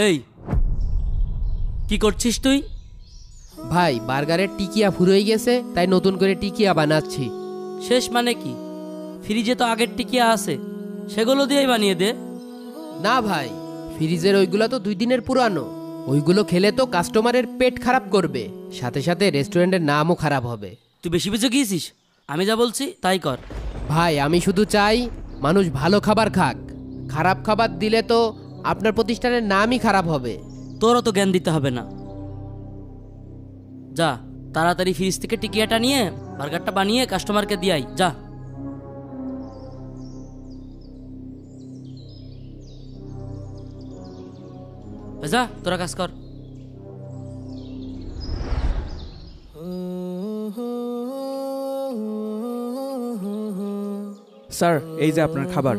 এই কি করছিস তুই? ভাই বার্গারের টিকিয়া ফুরিয়ে গেছে, তাই নতুন করে টিকিয়া বানাচ্ছি। শেষ মানে কি? ফ্রিজে তো আগের টিকিয়া আছে, সেগুলো দিয়েই বানিয়ে দে। না ভাই, ফ্রিজের ওইগুলো তো 2 দিনের পুরানো। ওইগুলো খেলে তো কাস্টমারের পেট খারাপ করবে, সাথে সাথে রেস্টুরেন্টের নামও খারাপ হবে। তুই বেশি বেশি গিয়েছিস, আমি যা বলছি তাই কর। ভাই আমি শুধু চাই মানুষ ভালো খাবার খাক। খারাপ খাবার দিলে তো আপনার প্রতিষ্ঠানের নামই খারাপ হবে। তোরও তো জ্ঞান দিতে হবে না। যা তাড়াতাড়ি ফ্রিজ থেকে টিকিয়াটা নিয়ে বার্গারটা বানিয়ে কাস্টমারকে দিয়াই যা। যা তোরা কাজ কর। স্যার, এই যে আপনার খাবার।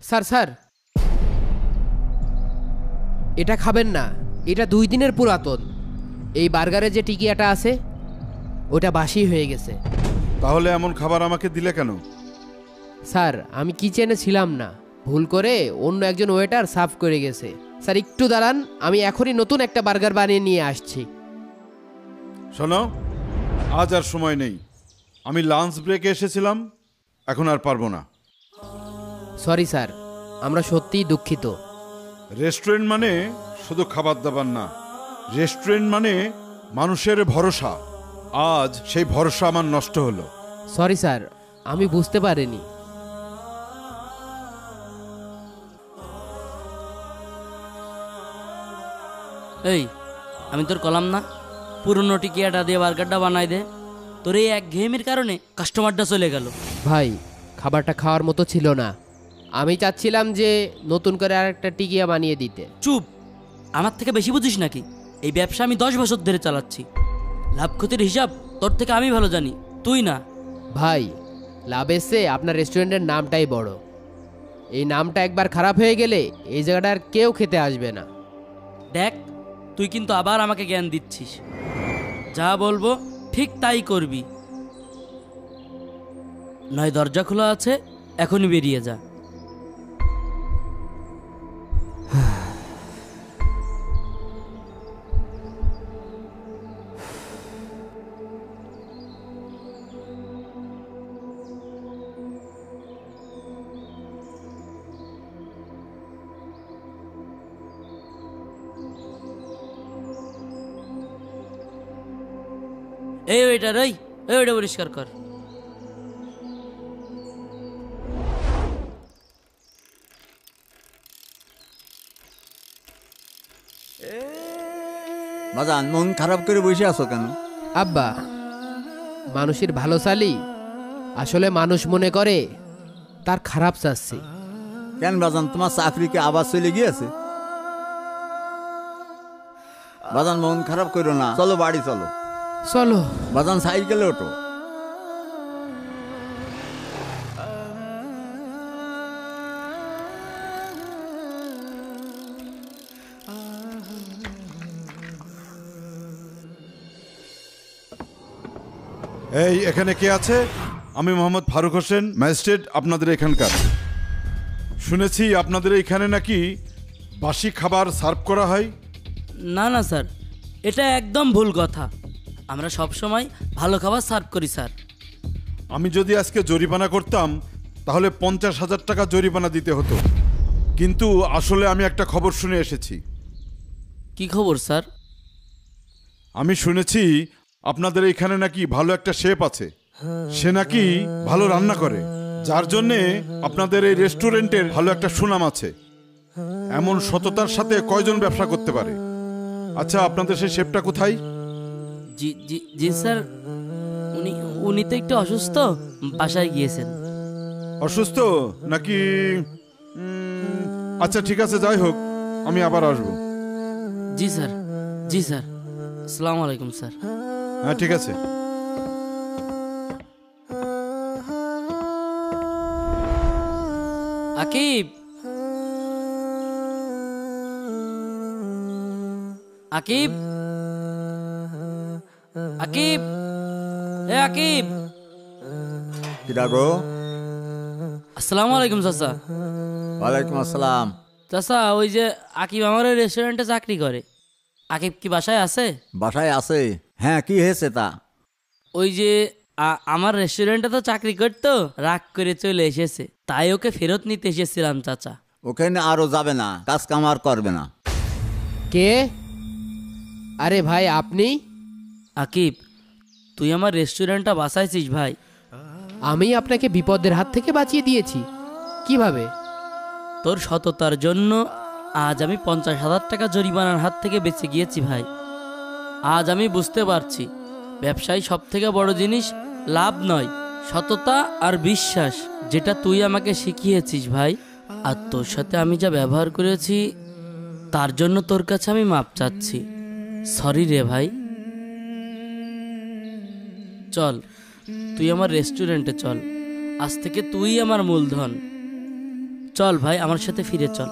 স্যার স্যার, এটা খাবেন না, এটা 2 দিনের পুরাতন। এই বার্গারে যে টিকিয়াটা আছে ওটা বাসি হয়ে গেছে। তাহলে এমন খাবার আমাকে দিলে কেন? স্যার আমি কিচেনে ছিলাম না, ভুল করে অন্য একজন ওয়েটার সার্ভ করে গেছে। স্যার একটু দাঁড়ান, আমি এখনই নতুন একটা বার্গার বানিয়ে নিয়ে আসছি। শোনো, আজ আর সময় নেই। আমি লাঞ্চ ব্রেকে এসেছিলাম, এখন আর পারবো না। সরি স্যার, আমরা সত্যিই দুঃখিত। রেস্টুরেন্ট মানে শুধু খাবার দাবার না, রেস্টুরেন্ট মানে মানুষের ভরসা। আজ সেই ভরসা আমার নষ্ট হলো। সরি স্যার, আমি বুঝতে পারিনি। এই আমি তোর কলাম না, পুরনো টিকিয়াটা দিয়ে বার্গারটা বানাই দে। তোর এই এক ঘেয়েমির কারণে কাস্টমারটা চলে গেল। ভাই খাবারটা খাওয়ার মতো ছিল না, আমি চাচ্ছিলাম যে নতুন করে আর একটা টিকিয়া বানিয়ে দিতে। চুপ, আমার থেকে বেশি বুঝিস নাকি? এই ব্যবসা আমি 10 বছর ধরে চালাচ্ছি, লাভ ক্ষতির হিসাব তোর থেকে আমি ভালো জানি, তুই না। ভাই লাভের চেয়ে আপনার রেস্টুরেন্টের নামটাই বড়। এই নামটা একবার খারাপ হয়ে গেলে এই জায়গাটা আর কেউ খেতে আসবে না। দেখ তুই কিন্তু আবার আমাকে জ্ঞান দিচ্ছিস। যা বলবো ঠিক তাই করবি, নয় দরজা খোলা আছে, এখনই বেরিয়ে যা। এই ওইটার ওইটা পরিষ্কার কর। বাজান, মন খারাপ করে বসে আছো কেন? আব্বা, মানুষের ভালো চালি আসলে মানুষ মনে করে তার খারাপ চাচ্ছি। কেন বাজান, তোমার চাকরিকে আবার চলে গিয়েছে? বাজান মন খারাপ করো না, চলো বাড়ি চলো। চলো বাজান, সাইকেলে ওঠো। এই এখানে কে আছে? আমি মোহাম্মদ ফারুক হোসেন, ম্যাজিস্ট্রেট আপনাদের এখানকার। শুনেছি আপনাদের এইখানে নাকি বাসি খাবার সার্ভ করা হয়। না না স্যার, এটা একদম ভুল কথা। আমরা সব সময় ভালো খাবার সার্ভ করি স্যার। আমি যদি আজকে জরিমানা করতাম তাহলে 50,000 টাকা জরিমানা দিতে হতো, কিন্তু আসলে আমি একটা খবর শুনে এসেছি। কি খবর স্যার? আমি শুনেছি আপনাদের এইখানে নাকি ভালো একটা শেফ আছে, সে নাকি ভালো রান্না করে, যার জন্যে আপনাদের এই রেস্টুরেন্টের ভালো একটা সুনাম আছে। এমন সততার সাথে কয়জন ব্যবসা করতে পারে? আচ্ছা, আপনাদের সেই শেফটা কোথায়? জি জি জি স্যার, উনি তো একটু অসুস্থ, বাসায় গিয়েছেন। অসুস্থ নাকি? আচ্ছা ঠিক আছে, যাই হোক, আমি আবার আসবো। জি স্যার, জি স্যার, আসসালামু আলাইকুম স্যার। হ্যাঁ ঠিক আছে। আকিব, আকিব, আকিব, এ আকিব। কিরা গো, আসসালামু আলাইকুম চাচা। ওয়ালাইকুম আসসালাম। চাচা, ওই যে আকিব আমার রেস্টুরেন্টে চাকরি করে, আকিব কি বাসায় আছে? বাসায় আছে। হ্যাঁ, কি হয়েছে তা? ওই যে আমার রেস্টুরেন্টে তো চাকরি করতো, রাগ করে চলে এসেছে, তাই ওকে ফেরত নিতে এসেছিলাম চাচা। ওখানে আরো যাবে না, কাজ কাম আর করবে না। কে? আরে ভাই আপনি? আকিব, তুই আমার রেস্টুরেন্টটা বাঁচাইছিস ভাই। আমি আপনাকে বিপদের হাত থেকে বাঁচিয়ে দিয়েছি। কিভাবে? তোর সততার জন্য আজ আমি 50,000 টাকা জরিমানার হাত থেকে বেঁচে গিয়েছি ভাই। আজ আমি বুঝতে পারছি ব্যবসায় সব থেকে বড় জিনিস লাভ নয়, সততা আর বিশ্বাস, যেটা তুই আমাকে শিখিয়েছিস ভাই। আর তোর সাথে আমি যা ব্যবহার করেছি তার জন্য তোর কাছে আমি মাপ চাচ্ছি। সরি রে ভাই। চল, তুই আমার রেস্টুরেন্টে চল, আজ থেকে তুই আমার মূলধন। চল ভাই, আমার সাথে ফিরে চল।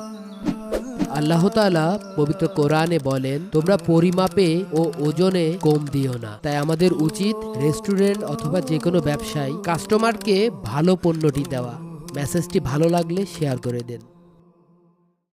আল্লাহ তাআলা পবিত্র কোরআনে বলেন, তোমরা পরিমাপে ও ওজনে কম দিও না। তাই আমাদের উচিত রেস্টুরেন্ট অথবা যে কোনো ব্যবসায় কাস্টমারকে ভালো পণ্যটি দেওয়া। মেসেজটি ভালো লাগলে শেয়ার করে দেন।